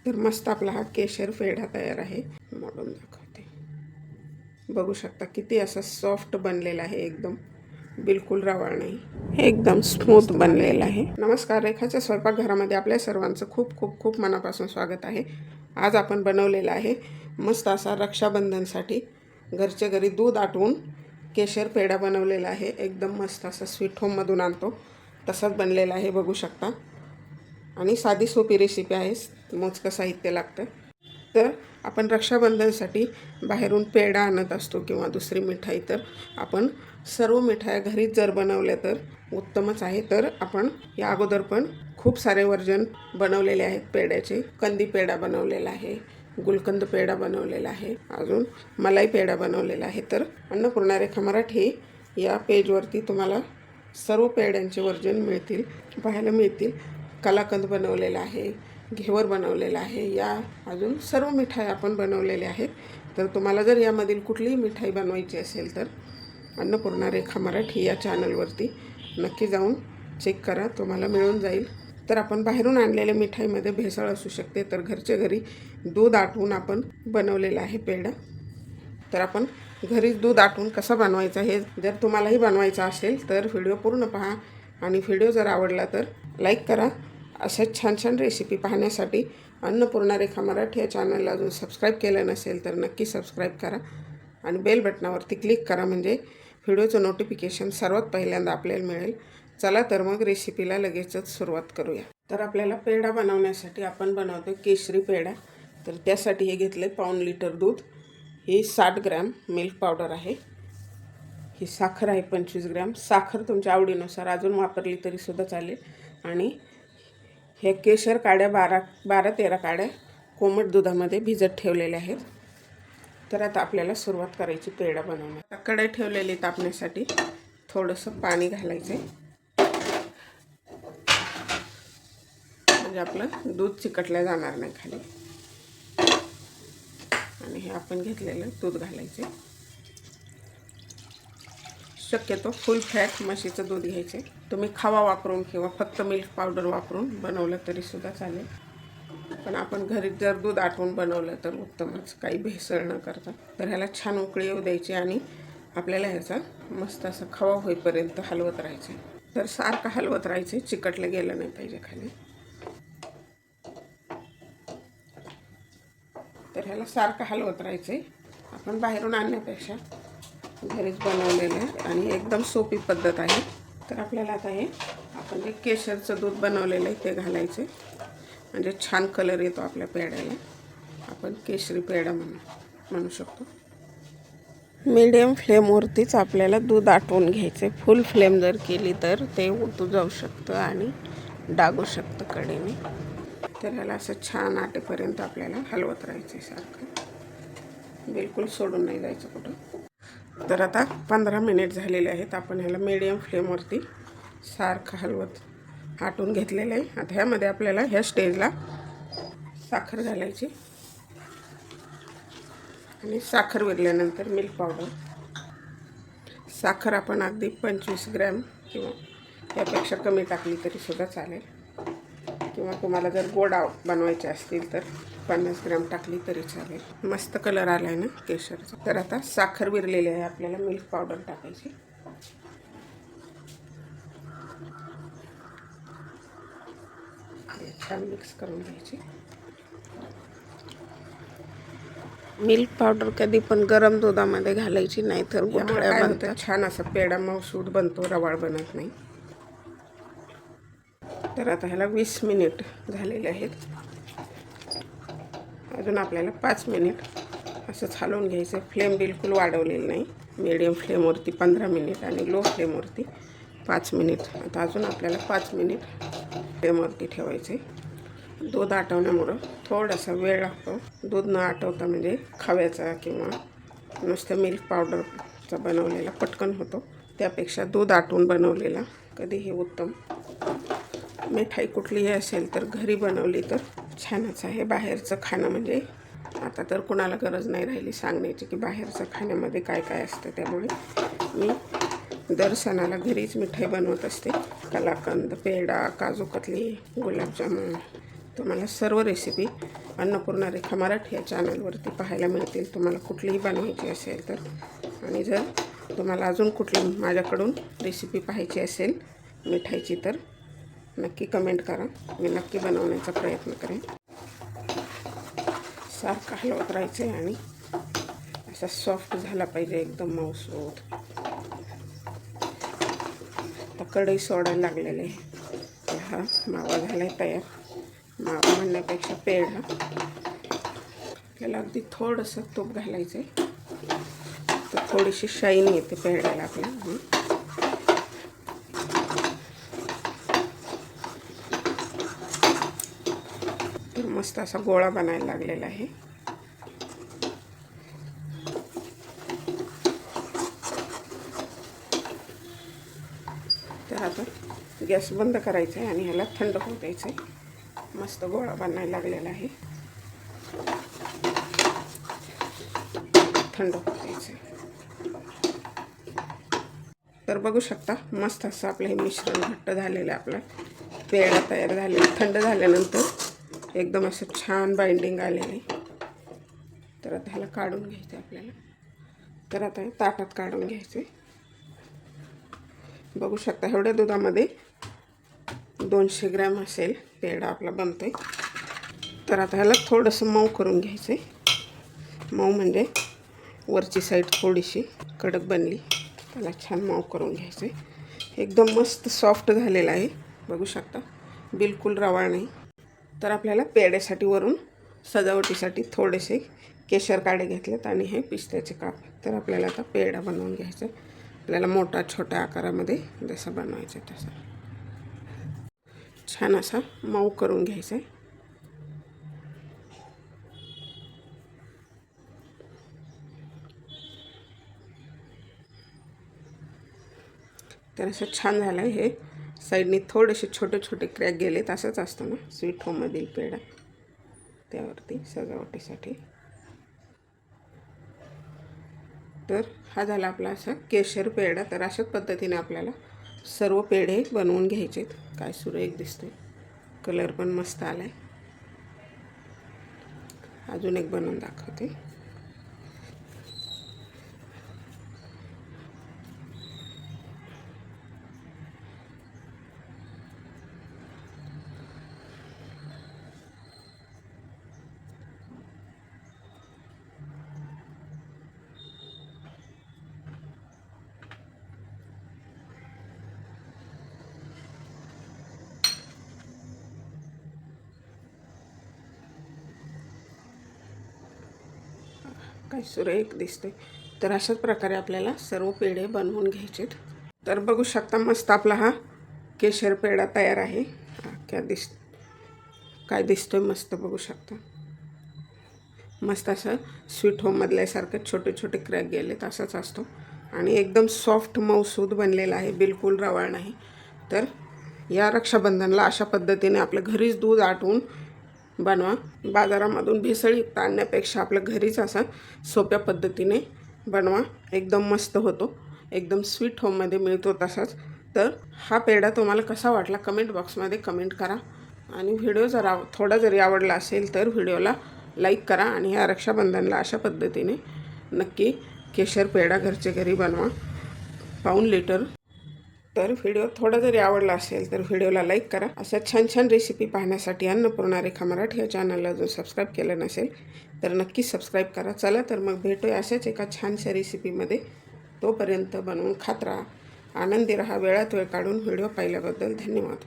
तर मस्त आपला हा केशर पेढा तयार आहे. मोडून दाखवते. बघू शकता किती असा सॉफ्ट बनलेला आहे, एकदम बिलकुल रवाळ नाही, एकदम स्मूथ बनलेला आहे. नमस्कार, रेखाच्या स्वयंपाकघरामध्ये आपल्या सर्वांचं खूप खूप खूप मनापासून स्वागत आहे. आज आपण बनवलेला आहे मस्त असा रक्षाबंधनसाठी घरच्या घरी दूध आटवून केशर पेढा बनवलेला आहे. एकदम मस्त असा स्वीट होममधून आणतो तसाच बनलेला आहे, बघू शकता. आणि साधी सोपी रेसिपी आहे, मोजकं साहित्य लागतं. तर आपण रक्षाबंधनसाठी बाहेरून पेढा आणत असतो किंवा दुसरी मिठाई, तर आपण सर्व मिठाया घरीच जर बनवल्या तर उत्तमच आहे. तर आपण या अगोदर पण खूप सारे वर्जन बनवलेले आहेत पेढ्याचे. कंदी पेढा बनवलेला आहे, गुलकंद पेढा बनवलेला आहे, अजून मलाई पेढा बनवलेला आहे. तर अन्नपूर्णा रेखा मराठी या पेजवरती तुम्हाला सर्व पेढ्यांचे वर्जन मिळतील, पाहायला मिळतील. कलाकंद बनवलेला आहे, घेवर बनवलेला आहे, या अजून सर्व मिठाई आपण बनवलेल्या आहेत. तर तुम्हाला जर यामधील कुठलीही मिठाई बनवायची असेल तर अन्नपूर्णा रेखा मराठी या चॅनलवरती नक्की जाऊन चेक करा, तुम्हाला मिळून जाईल. तर आपण बाहेरून आणलेल्या मिठाईमध्ये भेसळ असू शकते, तर घरच्या घरी दूध आटवून आपण बनवलेला आहे पेढा. तर आपण घरीच दूध आटवून कसा बनवायचा हे जर तुम्हालाही बनवायचं असेल तर व्हिडिओ पूर्ण पहा, आणि व्हिडिओ जर आवडला तर लाईक करा. अशाच छान छान रेसिपी पाहण्यासाठी अन्नपूर्णा रेखा मराठी या चॅनलला अजून सबस्क्राईब केलं नसेल तर नक्की सबस्क्राईब करा आणि बेल बटनावरती क्लिक करा, म्हणजे व्हिडिओचं नोटिफिकेशन सर्वात पहिल्यांदा आपल्याला मिळेल. चला तर मग रेसिपीला लगेचच सुरुवात करूया. तर आपल्याला पेढा बनवण्यासाठी आपण बनवतो केशरी पेढा. तर त्यासाठी हे घेतले पाऊण लिटर दूध, ही 60 ग्रॅम मिल्क पावडर आहे, ही साखर आहे 25 ग्रॅम. साखर तुमच्या आवडीनुसार अजून वापरली तरीसुद्धा चालेल. आणि हे केशर काड्या 12-13 काड्या कोमट दुधामध्ये भिजत ठेवलेल्या आहेत. तर आता आपल्याला सुरुवात करायची पेढा बनवण्यात. आता कढई ठेवलेली तापण्यासाठी थोडंसं पाणी घालायचं, म्हणजे आपलं दूध चिकटलं जाणार नाही खाली. आणि हे आपण घेतलेलं दूध घालायचे. शक्यतो फुल फॅट म्हशीचं दूध घ्यायचे. तुम्ही खवा वापरून किंवा फक्त मिल्क पावडर वापरून बनवलं तरीसुद्धा चालेल, पण आपण घरी जर दूध आटवून बनवलं तर उत्तमच, काही भेसळ न करता. तर ह्याला छान उकळी येऊ द्यायची आणि आपल्याला ह्याचा मस्त असा खवा होईपर्यंत हलवत राहायचे. तर सारखं हलवत राहायचे, चिकटलं गेलं नाही पाहिजे खाली. तर ह्याला सारखं हलवत राहायचे. आपण बाहेरून आणण्यापेक्षा घरीच बनवलेलं आहे आणि एकदम सोपी पद्धत आहे. तर आपल्याला आता हे आपण जे केशरचं दूध बनवलेलं आहे ते घालायचे, म्हणजे छान कलर येतो आपल्या पेढ्याला. आपण केशरी पेढा म्हणू शकतो. मीडियम फ्लेमवरतीच आपल्याला दूध आटवून घ्यायचे. फुल फ्लेम जर केली तर ते उतू जाऊ शकतं आणि डागू शकतं कडेने. तर ह्याला असं छान आटेपर्यंत आपल्याला हलवत राहायचं सारखं, बिलकुल सोडून नाही जायचं कुठं. तर आता 15 मिनिट झालेले आहेत. आपण ह्याला मीडियम फ्लेमवरती सारखं हलवत आटून घेतलेलं आहे. आता ह्यामध्ये आपल्याला ह्या स्टेजला साखर घालायची आणि साखर विरल्यानंतर मिल्क पावडर. साखर आपण अगदी 25 ग्रॅम किंवा यापेक्षा कमी टाकली तरीसुद्धा चालेल, किंवा तुम्हाला जर गोड बनवायचे असतील तर 50 ग्रॅम टाकली तरी चालेल. मस्त कलर आला आहे ना केशरचा. तर आता साखर विरलेली आहे, आपल्याला मिल्क पावडर टाकायची. छान मिक्स करून घ्यायची. मिल्क पावडर कधी पण गरम दुधामध्ये घालायची, नाही तर गुठळ्या बनतात. छान असा पेढा मऊसूद बनतो, रवाळ बनत नाही. तर आता ह्याला 20 मिनिट झालेले आहेत. अजून आपल्याला 5 मिनिट असंच हलवून घ्यायचं. फ्लेम बिलकुल वाढवलेली नाही, मीडियम फ्लेमवरती 15 मिनिट आणि लो फ्लेमवरती 5 मिनिट. आता अजून आपल्याला 5 मिनिट फ्लेमवरती ठेवायचे. दूध आटवण्यामुळं थोडासा वेळ लागतो. दूध न आटवता म्हणजे खव्याचा किंवा नुसतं मिल्क पावडरचा बनवलेला पटकन होतो, त्यापेक्षा दूध आटवून बनवलेला कधीही उत्तम. मिठाई कुठलीही असेल तर घरी बनवली तर छानच आहे. बाहेरचं खाणं म्हणजे आता तर कुणाला गरज नाही राहिली सांगण्याची की बाहेरचं खाण्यामध्ये काय काय असतं. त्यामुळे मी दर सणाला घरीच मिठाई बनवत असते. कलाकंद, पेढा, काजू कतली, गुलाबजामुन, तुम्हाला सर्व रेसिपी अन्नपूर्णा रेखा मराठी या चॅनलवरती पाहायला मिळतील, तुम्हाला कुठलीही बनवायची असेल तर. आणि जर तुम्हाला अजून कुठली माझ्याकडून रेसिपी पाहायची असेल मिठाईची तर नक्की कमेंट करा, मी नक्की बनवण्याचा प्रयत्न करेन. सारखं हलवत राहायचं आहे आणि असा सॉफ्ट झाला पाहिजे, एकदम मऊसूत. आता कढई सोडायला लागलेले आहे. हा मावा झाला आहे तयार. मावा म्हणण्यापेक्षा पेढा. आपल्याला अगदी थोडंसं तूप घालायचं आहे तर थोडीशी शाईन येते पेढ्याला आपल्या. तर मस्त असा गोळा बनायला लागलेला आहे. तर आता गॅस बंद करायचा आहे आणि ह्याला थंड होऊ द्यायचं आहे. मस्त गोळा बनायला लागलेला आहे, थंड होऊ द्यायचं आहे. तर बघू शकता मस्त असं आपलं हे मिश्रण घट्ट झालेलं आहे. आपला पेढा तयार झालेला. थंड झाल्यानंतर एकदम असं छान बाइंडिंग आलेलं आहे. तर आता ह्याला काढून घ्यायचं आपल्याला. तर आता हे ताटात काढून घ्यायचे. बघू शकता एवढ्या दुधामध्ये 200 ग्रॅम असेल पेढा आपला बनतोय. तर आता ह्याला थोडंसं मऊ करून घ्यायचं आहे. मऊ म्हणजे वरची साईड थोडीशी कडक बनली, त्याला छान मऊ करून घ्यायचं आहे. एकदम मस्त सॉफ्ट झालेला आहे, बघू शकता, बिलकुल रवाळ नाही. तर आपल्याला पेढ्यासाठी वरून सजावटीसाठी थोडेसे केशर काढे घेतलेत आणि हे पिस्त्याचे काप. तर आपल्याला आता पेढा बनवून घ्यायचा आहे. आपल्याला मोठा छोट्या आकारामध्ये जसं बनवायचं आहे तसं छान असा मऊ करून घ्यायचा आहे. तर असं छान झालं आहे. हे साईडनी थोडेसे छोटे छोटे क्रॅक गेलेत, असंच असतं ना स्वीट होममधील पेढा, त्यावरती सजावटीसाठी. तर हा झाला आपला असा केशर पेढा. तर अशाच पद्धतीने आपल्याला सर्व पेढे बनवून घ्यायचे. काय सुरेख दिसते, कलर पण मस्त आला आहे. अजून एक बनवून दाखवते. काय सुरेख दिसते. तर अशाच प्रकारे आपल्याला सर्व पेढे बनवून घ्यायचे. तर बघू शकता मस्त आपला हा केशर पेढा तयार आहे. काय दिसतोय मस्त, बघू शकता. मस्त असं स्वीट होममधल्यासारखं छोटे छोटे क्रॅक गेलेत, असंच असतो. आणि एकदम सॉफ्ट मऊसूद बनलेला आहे, बिलकुल रवाळ नाही. तर या रक्षाबंधनला अशा पद्धतीने आपलं घरीच दूध आटवून बनवा. बाजारामधून भेसळयुक्त आणण्यापेक्षा आपलं घरीच असं सोप्या पद्धतीने बनवा. एकदम मस्त होतो, एकदम स्वीट होममध्ये मिळतो तसाच. तर हा पेढा तुम्हाला कसा वाटला कमेंट बॉक्समध्ये कमेंट करा. आणि व्हिडिओ थोडा जरी आवडला असेल तर व्हिडिओला लाईक करा. आणि ह्या रक्षाबंधनला अशा पद्धतीने नक्की केशर पेढा घरचे घरी बनवा, पाऊण लिटर. तर व्हिडिओ थोडा जरी आवडला असेल तर व्हिडिओला लाईक करा. अशा छान छान रेसिपी पाहण्यासाठी अन्नपूर्णा रेखा मराठी या चॅनलला जर सबस्क्राईब केलं नसेल तर नक्की सबस्क्राईब करा. चला तर मग भेटूया अशाच एका छानशा रेसिपीमध्ये. तोपर्यंत बनवून खात राहा, आनंदी राहा. वेळात वेळ काढून व्हिडिओ पाहिल्याबद्दल धन्यवाद.